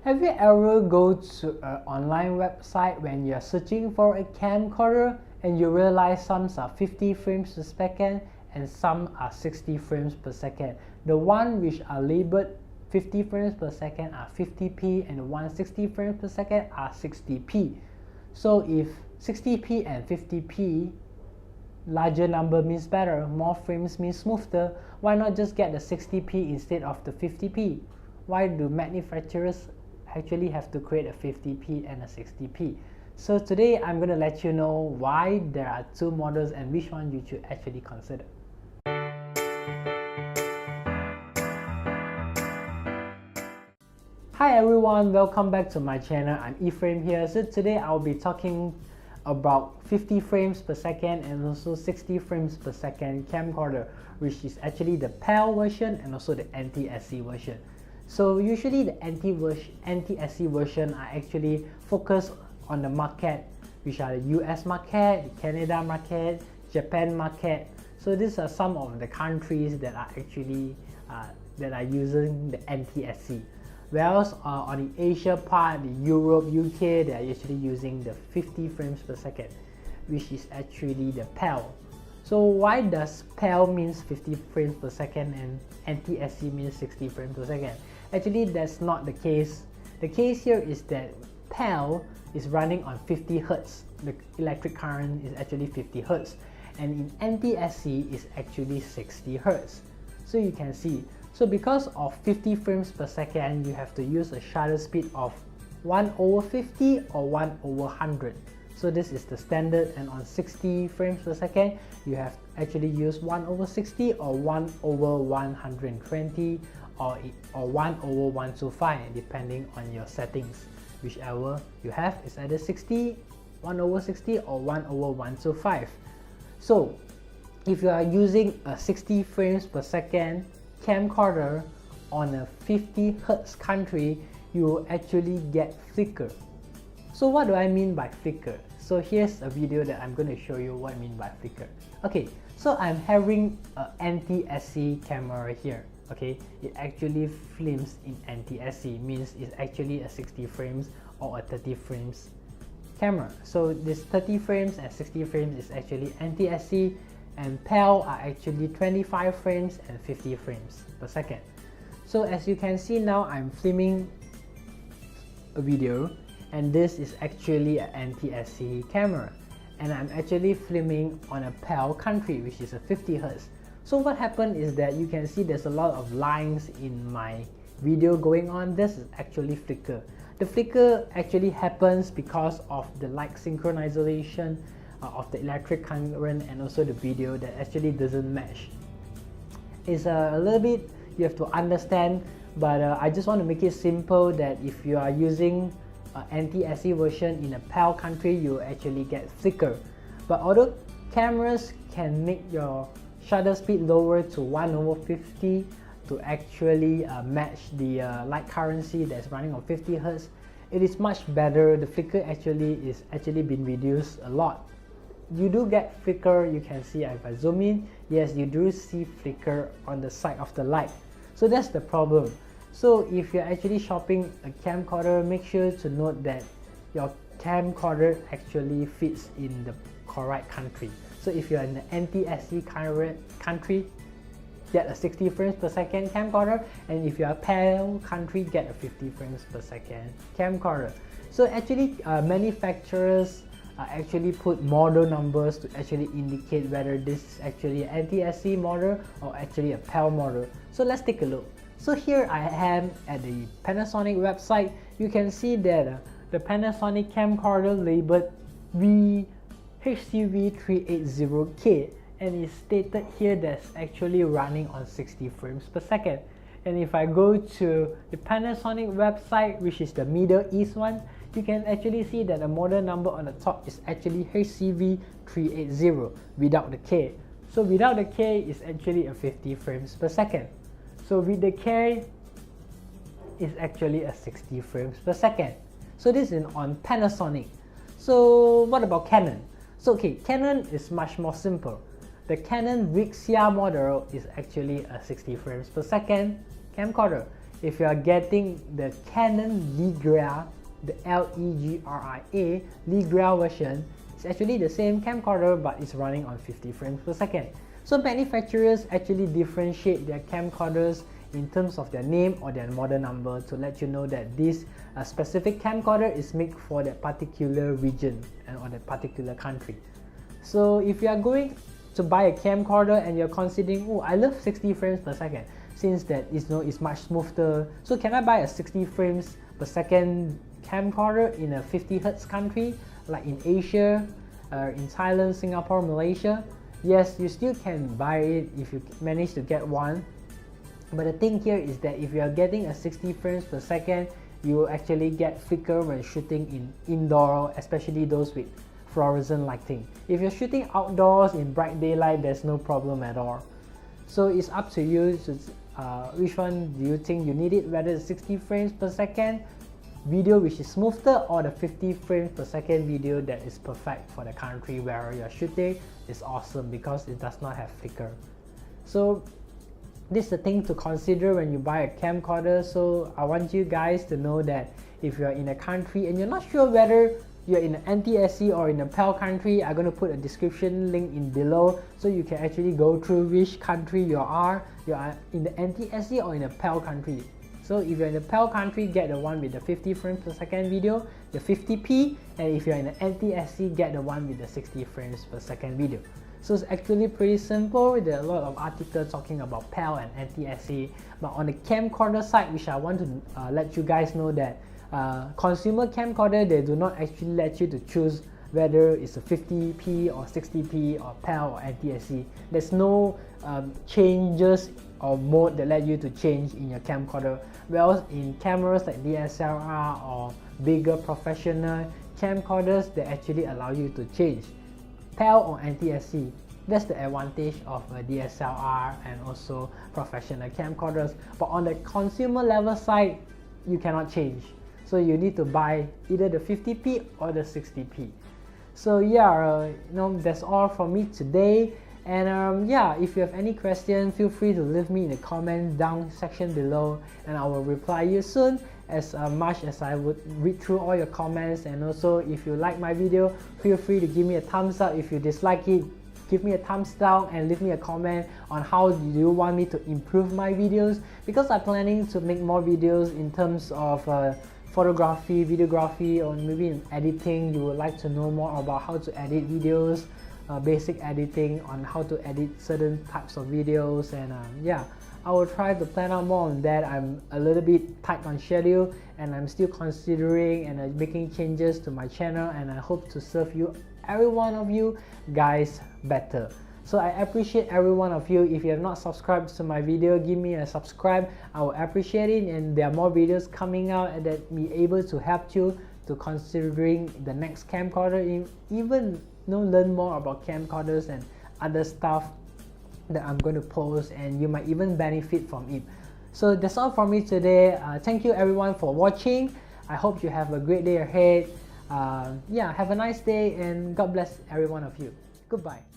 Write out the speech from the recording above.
Have you ever go to an online website when you're searching for a camcorder and you realize some are 50 frames per second and some are 60 frames per second? The one which are labeled 50 frames per second are 50p and the 160 frames per second are 60p. So if 60p and 50p, larger number means better, more frames means smoother, why not just get the 60p instead of the 50p? Why do manufacturers actually have to create a 50p and a 60p? So today I'm going to let you know why there are two models and which one you should actually consider. Hi everyone, welcome back to my channel. I'm Ephraim here. So today I'll be talking about 50 frames per second and also 60 frames per second camcorder, which is actually the PAL version and also the NTSC version. So usually the NTSC version are actually focused on the market, which are the US market, the Canada market, Japan market. So these are some of the countries that are actually using the NTSC. Whereas on the Asia part, the Europe, UK, they are actually using the 50 frames per second, which is actually the PAL. So why does PAL means 50 frames per second and NTSC means 60 frames per second? Actually, that's not the case. The case here is that PAL is running on 50 Hz. The electric current is actually 50 Hz. And in NTSC is actually 60 Hz. So you can see, so because of 50 frames per second, you have to use a shutter speed of 1/50 or 1/100. So this is the standard, and on 60 frames per second, you have actually used 1/60 or 1/120 or 1/125 depending on your settings. Whichever you have is either 60, 1/60 or 1/125. So if you are using a 60 frames per second camcorder on a 50 Hz country, you will actually get flicker. So what do I mean by flicker? So here's a video that I'm going to show you what I mean by flicker. Okay, so I'm having an NTSC camera here. Okay, it actually films in NTSC, means it's actually a 60 frames or a 30 frames camera. So this 30 frames and 60 frames is actually NTSC, and PAL are actually 25 frames and 50 frames per second. So as you can see now, I'm filming a video, and this is actually an NTSC camera, and I'm actually filming on a PAL country, which is a 50 Hz. So what happened is that you can see there's a lot of lines in my video going on. This is actually flicker. The flicker actually happens because of the light synchronization of the electric current and also the video that actually doesn't match. It's a little bit, you have to understand, but I just want to make it simple that if you are using NTSC version in a PAL country, you actually get flicker. But although cameras can make your shutter speed lower to 1/50 to actually match the light currency that's running on 50 Hz, it is much better. The flicker actually is been reduced a lot. You do get flicker. You can see if I zoom in, yes, you do see flicker on the side of the light. So that's the problem. So if you're actually shopping a camcorder, make sure to note that your camcorder actually fits in the correct country. So if you're in the NTSC country, get a 60 frames per second camcorder, and if you're a PAL country, get a 50 frames per second camcorder. So actually manufacturers actually put model numbers to actually indicate whether this is actually an NTSC model or actually a PAL model. So let's take a look. So here I am at the Panasonic website. You can see that the Panasonic camcorder labeled HFR800, and it's stated here that's actually running on 60 frames per second. And if I go to the Panasonic website, which is the Middle East one, you can actually see that the model number on the top is actually HFR800 without the K. So without the K is actually a 50 frames per second. So with the K is actually a 60 frames per second. So this is on Panasonic. So what about Canon? So okay, Canon is much more simple. The Canon Vixia model is actually a 60 frames per second camcorder. if you are getting the Canon Legria, the Legria, Legria version, it's actually the same camcorder but it's running on 50 frames per second. So manufacturers actually differentiate their camcorders in terms of their name or their model number to let you know that this specific camcorder is made for that particular region or that particular country. So if you are going to buy a camcorder and you're considering, oh, I love 60 frames per second since that is much smoother, so can I buy a 60 frames per second camcorder in a 50 Hz country like in Asia, in Thailand, Singapore, Malaysia? Yes, you still can buy it if you manage to get one. But the thing here is that if you are getting a 60 frames per second, you will actually get flicker when shooting in indoor, especially those with fluorescent lighting. If you're shooting outdoors in bright daylight, there's no problem at all. So it's up to you to, which one do you think you need it, whether it's 60 frames per second video which is smoother or the 50 frames per second video that is perfect for the country where you're shooting. Is awesome because it does not have flicker. So this is the thing to consider when you buy a camcorder. So I want you guys to know that if you're in a country and you're not sure whether you're in an NTSC or in a PAL country, I'm going to put a description link in below so you can actually go through which country you are in the NTSC or in a PAL country. So if you're in the PAL country, get the one with the 50 frames per second video, the 50p, and if you're in the NTSC, get the one with the 60 frames per second video. So it's actually pretty simple. There are a lot of articles talking about PAL and NTSC, but on the camcorder side, which I want to let you guys know that consumer camcorder, they do not actually let you to choose whether it's a 50p or 60p or PAL or NTSC. There's no changes or mode that let you to change in your camcorder. Whereas in cameras like DSLR or bigger professional camcorders, they actually allow you to change PAL or NTSC. That's the advantage of a DSLR and also professional camcorders. But on the consumer level side, you cannot change. So you need to buy either the 50p or the 60p. So yeah, that's all from me today. And yeah, if you have any questions, feel free to leave me in the comments down section below, and I will reply you soon as much as I would read through all your comments. And also, if you like my video, feel free to give me a thumbs up. If you dislike it, give me a thumbs down and leave me a comment on how do you want me to improve my videos, because I'm planning to make more videos in terms of photography, videography, or maybe in editing. You would like to know more about how to edit videos, basic editing, on how to edit certain types of videos, and yeah, I will try to plan out more on that. I'm a little bit tight on schedule and I'm still considering and making changes to my channel, and I hope to serve you, every one of you guys, better. So I appreciate every one of you. If you have not subscribed to my video, give me a subscribe. I will appreciate it, and there are more videos coming out that be able to help you to considering the next camcorder, even learn more about camcorders and other stuff that I'm going to post, and you might even benefit from it. So that's all from me today. Thank you everyone for watching. I hope you have a great day ahead. Yeah, have a nice day, and God bless every one of you. Goodbye.